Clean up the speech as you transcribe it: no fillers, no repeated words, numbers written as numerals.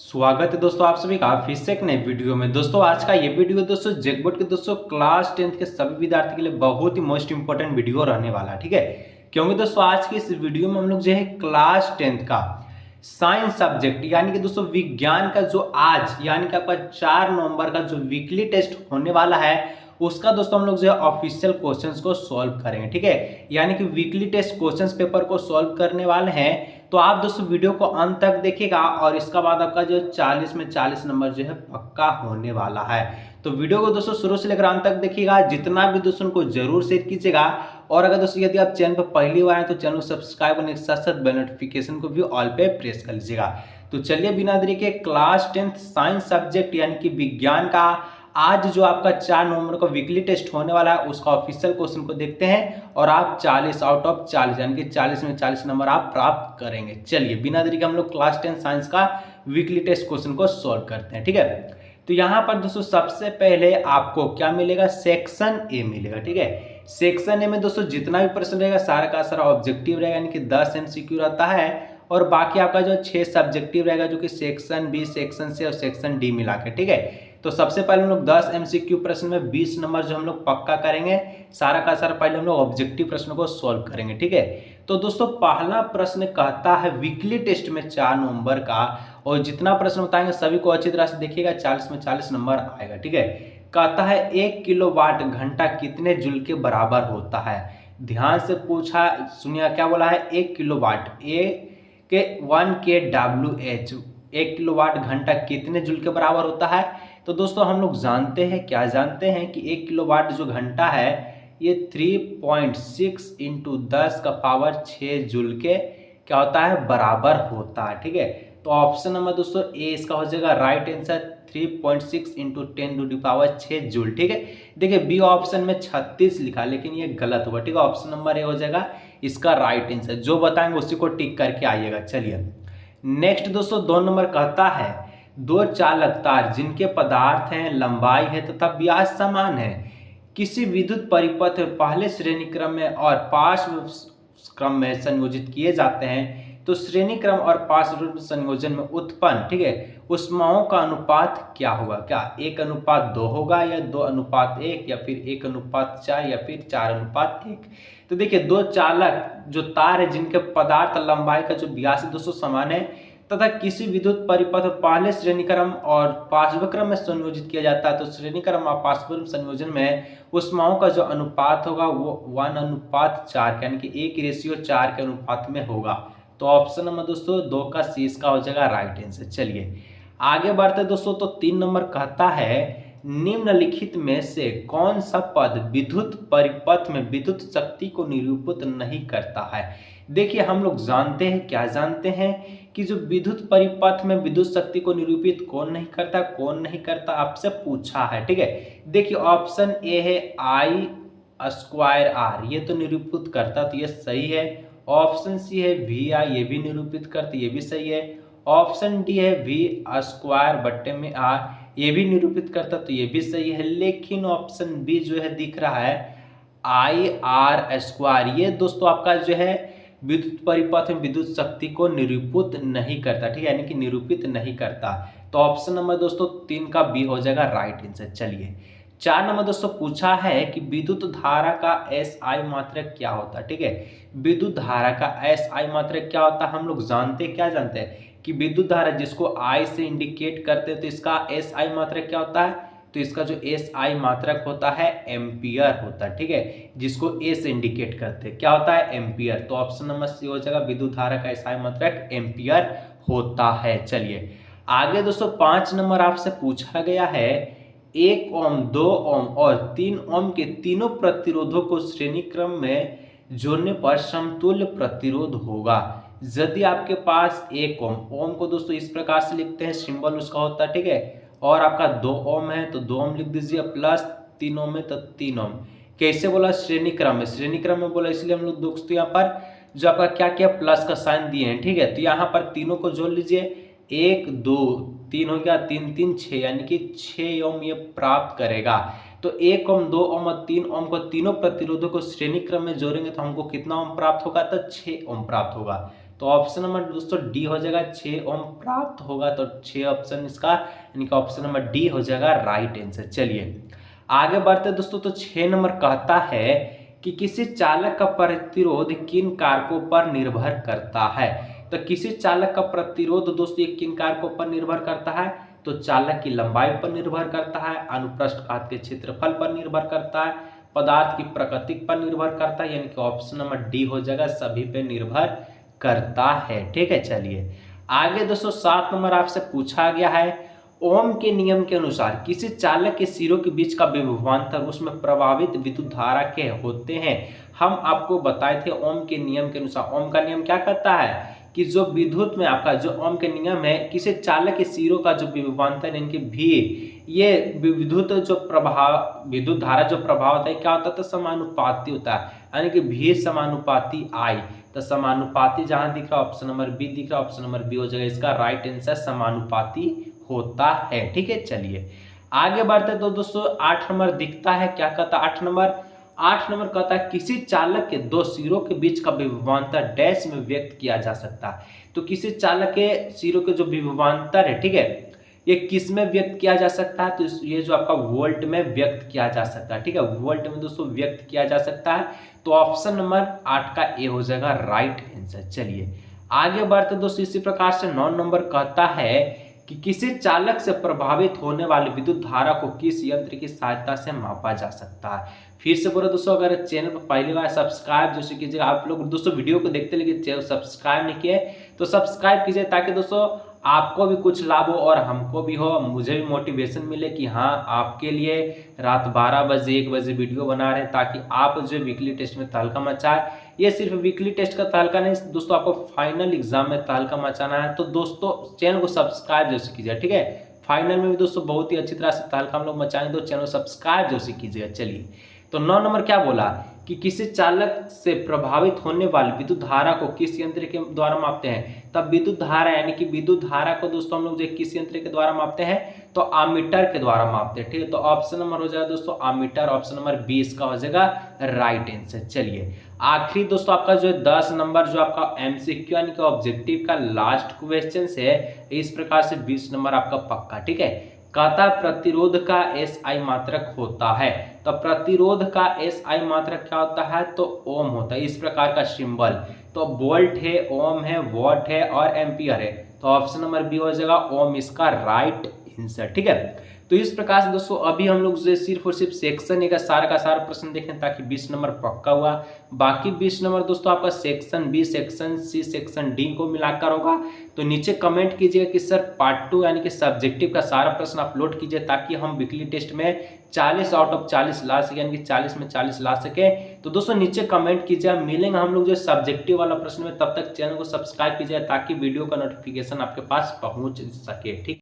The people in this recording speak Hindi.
स्वागत है दोस्तों आप सभी का फिर से एक नए वीडियो में। दोस्तों आज का ये वीडियो दोस्तों जैकबोर्ड के दोस्तों क्लास 10th के सभी विद्यार्थी के लिए बहुत ही मोस्ट इंपोर्टेंट वीडियो रहने वाला है, ठीक है। क्योंकि दोस्तों आज की इस वीडियो में हम लोग जो है क्लास 10th का साइंस सब्जेक्ट यानी कि दोस्तों विज्ञान का जो आज यानी कि आपका 4 नवंबर का जो वीकली टेस्ट होने वाला है उसका दोस्तों हम लोग जो है ऑफिशियल क्वेश्चंस को सॉल्व करेंगे, ठीक है। यानी कि वीकली टेस्ट क्वेश्चंस पेपर को सॉल्व करने वाले हैं। तो आप दोस्तों वीडियो को अंत तक देखिएगा और इसका बाद आपका जो 40 में 40 नंबर जो है पक्का होने वाला है। तो वीडियो को दोस्तों शुरू से लेकर अंत तक देखिएगा, जितना भी दोस्तों को जरूर शेयर कीजिएगा। और अगर दोस्तों यदि आप चैनल पर पहली बार आए तो चैनल को सब्सक्राइब करने के साथ साथ बेल नोटिफिकेशन को भी ऑल पे प्रेस कर लीजिएगा। तो चलिए बिना देरी के क्लास 10th साइंस सब्जेक्ट यानी कि विज्ञान का आज जो आपका 4 नवंबर को वीकली टेस्ट होने वाला है उसका ऑफिशियल क्वेश्चन को देखते हैं और आप 40 आउट ऑफ 40 यानी कि 40 में 40 नंबर आप प्राप्त करेंगे। चलिए बिना देरी के हम लोग क्लास 10 साइंस का वीकली टेस्ट क्वेश्चन को सॉल्व करते हैं, ठीक है। तो यहाँ पर दोस्तों सबसे पहले आपको क्या मिलेगा, सेक्शन ए मिलेगा, ठीक है। सेक्शन ए में दोस्तों जितना भी प्रश्न रहेगा सारा का सारा ऑब्जेक्टिव रहेगा यानी कि 10 MCQ रहता है और बाकी आपका जो 6 सब्जेक्टिव रहेगा जो कि सेक्शन बी, सेक्शन सी और सेक्शन डी मिला के, ठीक है। तो सबसे पहले हम लोग 10 MCQ प्रश्न में 20 नंबर जो हम लोग पक्का करेंगे, सारा का सारा पहले हम लोग ऑब्जेक्टिव प्रश्न को सॉल्व करेंगे, ठीक है। तो दोस्तों पहला प्रश्न कहता है वीकली टेस्ट में 4 नवंबर का, और जितना प्रश्न बताएंगे सभी को अच्छी तरह से देखिएगा, 40 में 40 नंबर आएगा, ठीक है। कहता है 1 किलोवाट घंटा कितने जूल के बराबर होता है। ध्यान से पूछा, सुनिए क्या बोला है, 1 किलोवाट ए के 1 kWh 1 किलोवाट घंटा कितने जूल के बराबर होता है। तो दोस्तों हम लोग जानते हैं, क्या जानते हैं कि 1 किलोवाट जो घंटा है ये 3.6 इंटू 10 का पावर 6 जूल के क्या होता है, बराबर होता है, ठीक है। तो ऑप्शन नंबर दोस्तों ए इसका हो जाएगा right answer, 3.6 into 10 to the power 6 joule, ठीक है। देखिए बी ऑप्शन में 36 लिखा लेकिन ये गलत होगा, ठीक है। ऑप्शन नंबर ए हो जाएगा इसका राइट आंसर, जो बताएंगे उसी को टिक करके आइएगा। चलिए नेक्स्ट दोस्तों 2 नंबर कहता है 2 चालक तार जिनके पदार्थ हैं, लंबाई है तथा व्यास समान है, किसी विद्युत परिपथ में पहले श्रेणी क्रम में और पार्श्व क्रम में संयोजित किए जाते हैं। तो श्रेणी क्रम और पार्श्व संयोजन में उत्पन्न, ठीक है, ऊष्माओं का अनुपात क्या होगा, क्या 1:2 होगा या 2:1 या फिर 1:4 या फिर 4:1। तो देखिए 2 चालक जो तार है जिनके पदार्थ लंबाई का जो व्यास है दोस्तों समान है तथा किसी विद्युत परिपथ पहले श्रेणी क्रम और पार्श्व क्रम में संयोजित किया जाता है। तो श्रेणी क्रम और पार्श्व संयोजन में ऊष्माओं का जो अनुपात होगा वो 1:4 यानी कि 1:4 के अनुपात में होगा। तो ऑप्शन नंबर दोस्तों 2 का सी इसका हो जाएगा राइट आंसर। चलिए आगे बढ़ते दोस्तों, तो 3 नंबर कहता है निम्नलिखित में से कौन सा पद विद्युत परिपथ में विद्युत शक्ति को निरूपित नहीं करता है। देखिए हम लोग जानते हैं, क्या जानते हैं कि जो विद्युत परिपथ में विद्युत शक्ति को निरूपित कौन नहीं करता, कौन नहीं करता आपसे पूछा है, ठीक है। देखिए ऑप्शन ए है I²R, ये तो निरूपित करता, तो ये सही है। ऑप्शन सी है VI, ये भी निरूपित करता, ये भी सही है। ऑप्शन डी है V²/R, ये भी निरूपित करता, तो ये भी सही है। लेकिन ऑप्शन बी जो है दिख रहा है IR², ये दोस्तों आपका जो है विद्युत परिपथ में विद्युत शक्ति को निरूपित नहीं करता, ठीक है, यानी कि निरूपित नहीं करता। तो ऑप्शन नंबर दोस्तों 3 का बी हो जाएगा राइट आंसर। चलिए 4 नंबर दोस्तों पूछा है कि विद्युत धारा का SI मात्रक क्या होता है, ठीक है। विद्युत धारा का SI मात्रक क्या होता है, हम लोग जानते हैं, क्या जानते हैं कि विद्युत धारा जिसको I से इंडिकेट करते हैं तो इसका SI मात्रक क्या होता है। तो इसका जो SI मात्रक होता है एम्पियर होता है, ठीक है, जिसको A से इंडिकेट करते हैं, क्या होता है, एम्पियर। तो ऑप्शन नंबर सी हो जाएगा विद्युत धारा का SI मात्रक एम्पियर होता है। चलिए आगे दोस्तों 5 नंबर आपसे पूछा गया है 1 ओम, 2 ओम और 3 ओम के तीनों प्रतिरोधों को श्रेणी क्रम में जोड़ने पर समतुल्य प्रतिरोध होगा। यदि आपके पास 1 ओम, ओम को दोस्तों इस प्रकार से लिखते हैं, सिंबल उसका होता है, ठीक है, और आपका 2 ओम है तो 2 ओम लिख दीजिए, प्लस 3 ओम है तो 3 ओम। कैसे बोला, श्रेणी क्रम में, श्रेणी क्रम में बोला इसलिए हम लोग दोस्तों यहाँ पर जो आपका क्या किया, प्लस का साइन दिए हैं, ठीक है। तो यहाँ पर तीनों को जोड़ लीजिए, 1 2 3 हो गया, 3 3 6 यानी कि 6 ओम ये प्राप्त करेगा। तो 1 ओम, 2 ओम और 3 ओम को तीनों प्रतिरोधों को श्रेणी क्रम में जोड़ेंगे तो हमको कितना ओम प्राप्त होगा, तो 6 ओम प्राप्त होगा। तो ऑप्शन नंबर दोस्तों डी हो जाएगा, 6 ओम प्राप्त होगा, तो 6 ऑप्शन इसका यानी कि ऑप्शन नंबर डी हो जाएगा राइट आंसर। चलिए आगे बढ़ते दोस्तों, तो 6 नंबर कहता है कि किसी चालक का प्रतिरोध किन कारकों पर निर्भर करता है। तो किसी चालक का प्रतिरोध दोस्तों ये किन कारकों पर निर्भर करता है, तो चालक की लंबाई पर निर्भर करता है, अनुप्रस्थ काट के क्षेत्रफल पर निर्भर करता है, पदार्थ की प्रकृति पर निर्भर करता है, यानी कि ऑप्शन नंबर डी हो जाएगा सभी पे निर्भर करता है। ठीक है, चलिए आगे दोस्तों 7 नंबर आपसे पूछा गया है, ओम के नियम के अनुसार किसी चालक के सिरों के बीच का विभवांतर उसमें प्रभावित विद्युत धारा के होते हैं। हम आपको बताए थे ओम के नियम के अनुसार, ओम का नियम क्या कहता है कि जो विद्युत में आपका जो ओम के नियम है, किसी चालक के सिरों का जो विभवांतर इनके भी ये विद्युत जो प्रभाव विद्युत धारा जो प्रभाव होता है क्या होता है, तो समानुपाती होता है, यानी कि भी समानुपाती आई। तो समानुपाती जहां दिख रहा है ऑप्शन नंबर बी दिख रहा है, ऑप्शन नंबर बी हो जाएगा इसका राइट आंसर, समानुपाती होता है। ठीक है, चलिए आगे बढ़ते तो दोस्तों 8 नंबर दिखता है, क्या कहता है 8 नंबर कहता है किसी चालक के दो सिरों के बीच का विभवांतर डैश में व्यक्त किया जा सकता है। तो किसी चालक के सिरों के जो विभवांतर है, ठीक है, ये किस में व्यक्त किया जा सकता है, तो ये जो आपका वोल्ट में व्यक्त किया जा सकता है। ठीक है, वोल्ट में दोस्तों व्यक्त किया जा सकता है, तो ऑप्शन नंबर 8 का ए हो जाएगा राइट आंसर। चलिए आगे बढ़ते दोस्तों, इसी प्रकार से 9 नंबर कहता है कि किसी चालक से प्रभावित होने वाली विद्युत धारा को किस यंत्र की सहायता से मापा जा सकता है। फिर से बोलो दोस्तों, अगर चैनल पर पहली बार सब्सक्राइब जैसे कीजिएगा, आप लोग दोस्तों वीडियो को देखते लेकिन चैनल सब्सक्राइब नहीं किए तो सब्सक्राइब कीजिए, ताकि दोस्तों आपको भी कुछ लाभ हो और हमको भी हो, मुझे भी मोटिवेशन मिले कि हाँ आपके लिए रात 12 बजे 1 बजे वीडियो बना रहे हैं, ताकि आप जो वीकली टेस्ट में तहलका मचाए। ये सिर्फ वीकली टेस्ट का तहलका नहीं दोस्तों, आपको फाइनल एग्जाम में तहलका मचाना है, तो दोस्तों चैनल को सब्सक्राइब जैसे कीजिए। ठीक है, फाइनल में भी दोस्तों बहुत ही अच्छी तरह से तहलका हम लोग मचाएंगे, तो चैनल सब्सक्राइब जैसे कीजिएगा। चलिए तो 9 नंबर क्या बोला कि किसी चालक से प्रभावित होने वाली विद्युत धारा को किस यंत्र के द्वारा मापते हैं। तब विद्युत धारा यानी कि विद्युत धारा को दोस्तों हम लोग जो किस यंत्र के द्वारा मापते हैं, तो आमीटर के द्वारा मापते हैं। ठीक है, तो ऑप्शन नंबर हो जाएगा दोस्तों आमीटर, ऑप्शन नंबर 20 का हो जाएगा राइट आंसर। चलिए आखिरी दोस्तों आपका जो 10 नंबर जो आपका एमसीक्यू यानी कि ऑब्जेक्टिव का लास्ट क्वेश्चन है, इस प्रकार से 20 नंबर आपका पक्का। ठीक है, कहता प्रतिरोध का एसआई मात्रक होता है। तो प्रतिरोध का एसआई मात्रक क्या होता है, तो ओम होता है, इस प्रकार का सिंबल। तो वोल्ट है, ओम है, वॉट है और एम्पियर है, तो ऑप्शन नंबर बी हो जाएगा ओम इसका राइट आंसर। ठीक है, तो इस प्रकार से दोस्तों अभी हम लोग जो सिर्फ और सिर्फ सेक्शन ए का सारा प्रश्न देखें, ताकि 20 नंबर पक्का हुआ। बाकी 20 नंबर दोस्तों आपका section B, section C, section D को मिलाकर होगा। तो नीचे कमेंट कीजिएगा कि सर पार्ट 2 यानी कि सब्जेक्टिव का सारा प्रश्न अपलोड कीजिए, ताकि हम वीकली टेस्ट में 40 आउट ऑफ 40 ला सके, यानी कि 40 में 40 ला सके। तो दोस्तों नीचे कमेंट कीजिए, मिलेंगे हम लोग जो सब्जेक्टिव वाला प्रश्न में, तब तक चैनल को सब्सक्राइब कीजिए, ताकि वीडियो का नोटिफिकेशन आपके पास पहुंच सके। ठीक।